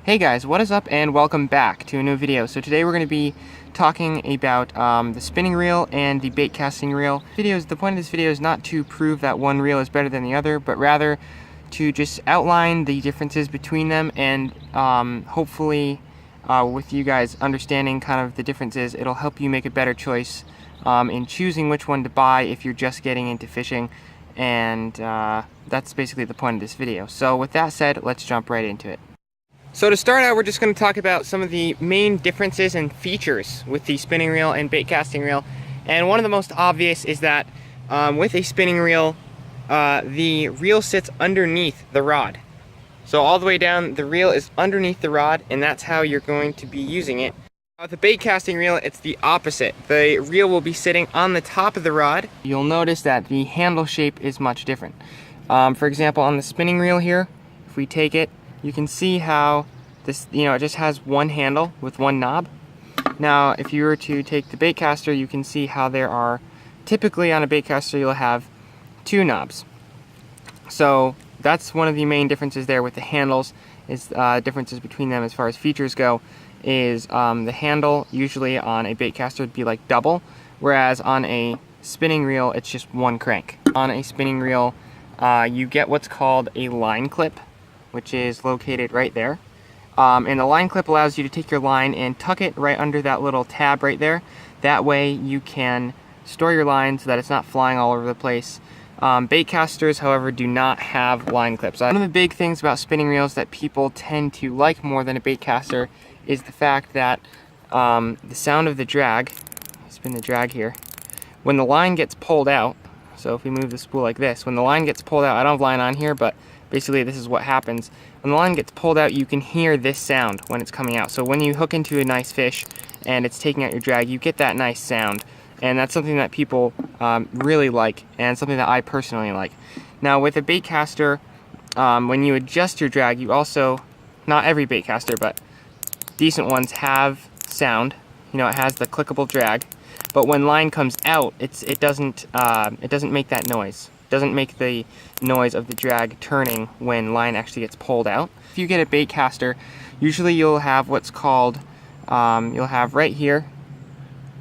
Hey guys, what is up and welcome back to a new video. So today we're going to be talking about the spinning reel and the bait casting reel. The point of this video is not to prove that one reel is better than the other, but rather to just outline the differences between them and hopefully with you guys understanding kind of the differences, it'll help you make a better choice in choosing which one to buy if you're just getting into fishing. And that's basically the point of this video. So with that said, let's jump right into it. So to start out, we're just going to talk about some of the main differences and features with the spinning reel and bait casting reel. And one of the most obvious is that with a spinning reel, the reel sits underneath the rod. So all the way down, the reel is underneath the rod, and that's how you're going to be using it. With the bait casting reel, it's the opposite. The reel will be sitting on the top of the rod. You'll notice that the handle shape is much different. For example, on the spinning reel here, if we take it, you can see how this, it just has one handle with one knob. Now, if you were to take the bait caster, you can see how there are, typically on a bait caster, you'll have two knobs. So that's one of the main differences there with the handles, is differences between them as far as features go, is the handle usually on a bait caster would be like double, whereas on a spinning reel, it's just one crank. On a spinning reel, you get what's called a line clip, which is located right there. And the line clip allows you to take your line and tuck it right under that little tab right there. That way you can store your line so that it's not flying all over the place. Bait casters, however, do not have line clips. One of the big things about spinning reels that people tend to like more than a bait caster is the fact that the sound of the drag, spin the drag here, when the line gets pulled out, so if we move the spool like this, when the line gets pulled out, I don't have line on here, but basically this is what happens. When the line gets pulled out, you can hear this sound when it's coming out. So when you hook into a nice fish and it's taking out your drag, you get that nice sound. And that's something that people really like, and something that I personally like. Now with a bait caster, when you adjust your drag, you also, not every bait caster, but decent ones have sound. It has the clickable drag. But when line comes out, it doesn't make that noise. It doesn't make the noise of the drag turning when line actually gets pulled out. If you get a bait caster, usually you'll have what's called, you'll have right here,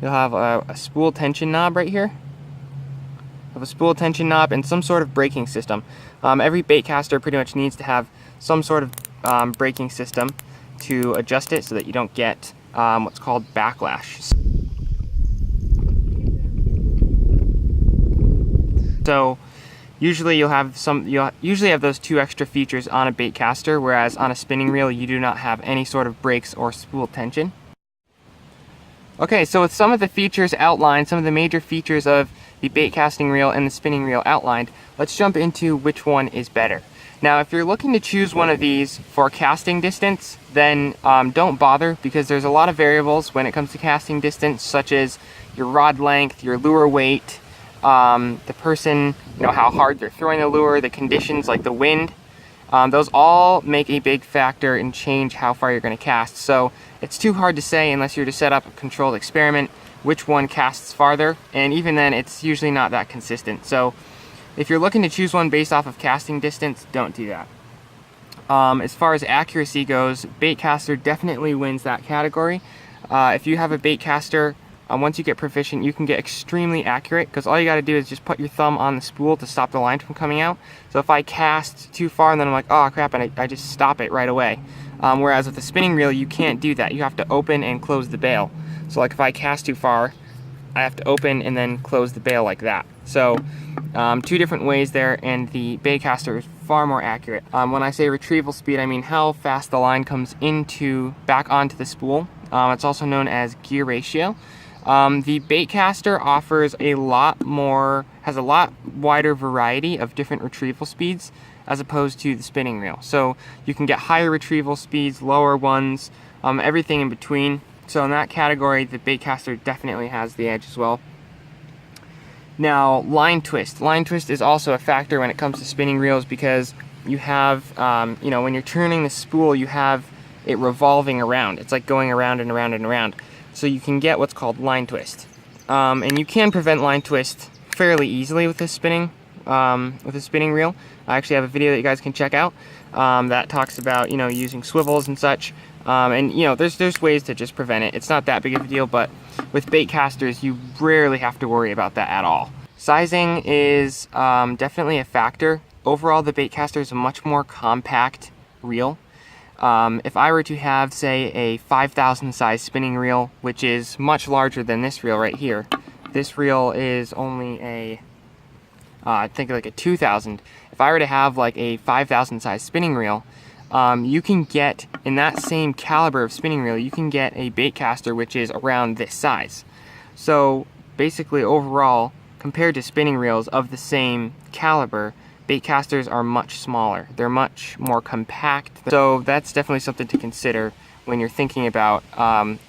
you'll have a spool tension knob right here. You have a spool tension knob and some sort of braking system. Every bait caster pretty much needs to have some sort of braking system to adjust it so that you don't get what's called backlash. So usually you'll usually have those two extra features on a bait caster, whereas on a spinning reel you do not have any sort of brakes or spool tension. Okay, so with some of the features outlined, some of the major features of the bait casting reel and the spinning reel outlined, let's jump into which one is better. Now, if you're looking to choose one of these for casting distance, then don't bother, because there's a lot of variables when it comes to casting distance, such as your rod length, your lure weight, the person, how hard they're throwing the lure, the conditions like the wind. Those all make a big factor and change how far you're going to cast. So it's too hard to say unless you're to set up a controlled experiment which one casts farther, and even then it's usually not that consistent. So if you're looking to choose one based off of casting distance, don't do that. As far as accuracy goes, bait caster definitely wins that category. If you have a bait caster, once you get proficient, you can get extremely accurate, because all you got to do is just put your thumb on the spool to stop the line from coming out. So if I cast too far and then I'm like, oh crap, and I just stop it right away. Whereas with the spinning reel, you can't do that. You have to open and close the bail. So like if I cast too far, I have to open and then close the bail like that. So two different ways there, and the bait caster is far more accurate. When I say retrieval speed, I mean how fast the line comes back onto the spool. It's also known as gear ratio. The bait caster offers has a lot wider variety of different retrieval speeds as opposed to the spinning reel. So you can get higher retrieval speeds, lower ones, everything in between. So in that category, the bait caster definitely has the edge as well. Now, line twist. Line twist is also a factor when it comes to spinning reels, because you have, when you're turning the spool, you have it revolving around. It's like going around and around and around. So you can get what's called line twist. And you can prevent line twist fairly easily with this spinning reel. I actually have a video that you guys can check out. that talks about, using swivels and such. And there's ways to just prevent it. It's not that big of a deal, but with bait casters, you rarely have to worry about that at all. Sizing is definitely a factor. Overall, the baitcaster is a much more compact reel. If I were to have, say, a 5,000 size spinning reel, which is much larger than this reel right here, this reel is only a, I think like a 2,000. If I were to have like a 5,000 size spinning reel, you can get, in that same caliber of spinning reel, you can get a baitcaster which is around this size. So basically overall, compared to spinning reels of the same caliber, baitcasters are much smaller. They're much more compact. So that's definitely something to consider when you're thinking about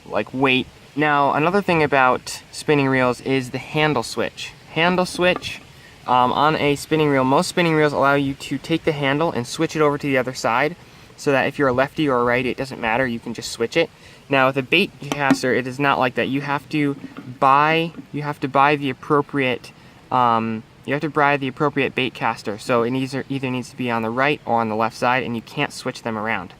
like weight. Now, another thing about spinning reels is the handle switch. Handle switch on a spinning reel, most spinning reels allow you to take the handle and switch it over to the other side, so that if you're a lefty or a righty, it doesn't matter, you can just switch it. Now with a baitcaster, it is not like that. You have to buy the appropriate baitcaster. So it either needs to be on the right or on the left side, and you can't switch them around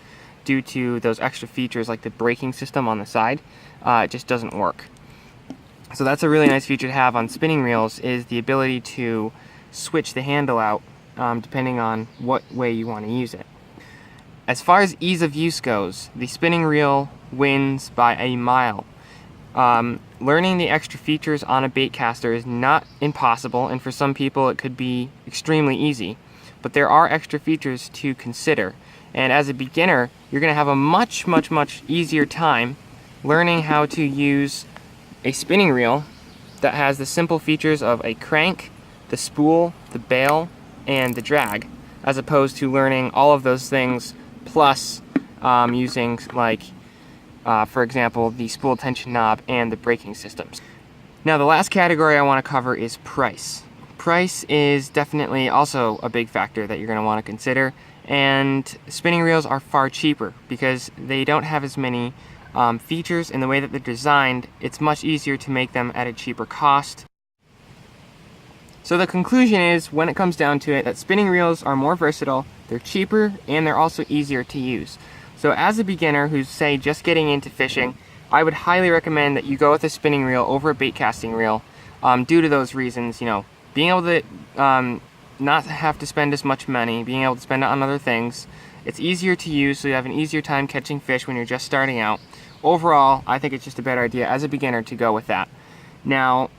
due to those extra features like the braking system on the side. It just doesn't work. So that's a really nice feature to have on spinning reels, is the ability to switch the handle out depending on what way you want to use it. As far as ease of use goes, the spinning reel wins by a mile. Learning the extra features on a baitcaster is not impossible, and for some people it could be extremely easy. But there are extra features to consider, and as a beginner, you're going to have a much easier time learning how to use a spinning reel that has the simple features of a crank, the spool, the bail, and the drag, as opposed to learning all of those things plus using, like, for example, the spool tension knob and the braking systems. Now, the last category I want to cover is price. Price is definitely also a big factor that you're going to want to consider, and spinning reels are far cheaper because they don't have as many features. In the way that they're designed, it's much easier to make them at a cheaper cost. So the conclusion is, when it comes down to it, that spinning reels are more versatile, they're cheaper, and they're also easier to use. So as a beginner who's, say, just getting into fishing, I would highly recommend that you go with a spinning reel over a baitcasting reel due to those reasons. Being able to not have to spend as much money, being able to spend it on other things. It's easier to use, so you have an easier time catching fish when you're just starting out. Overall, I think it's just a better idea as a beginner to go with that. Now,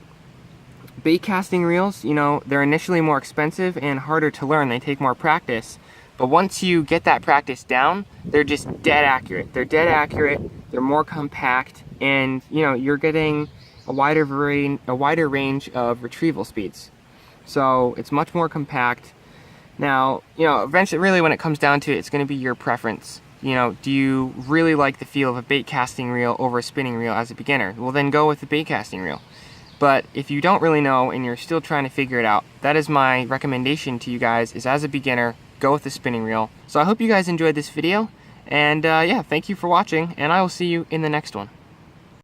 baitcasting reels, they're initially more expensive and harder to learn. They take more practice. But once you get that practice down, they're just dead accurate. They're dead accurate, they're more compact, and you're getting a wider range of retrieval speeds. So it's much more compact. Now, eventually, really when it comes down to it, it's going to be your preference. Do you really like the feel of a baitcasting reel over a spinning reel as a beginner? Well, then go with the baitcasting reel. But if you don't really know and you're still trying to figure it out, that is my recommendation to you guys, is as a beginner, go with the spinning reel. So I hope you guys enjoyed this video, and yeah, thank you for watching, and I will see you in the next one.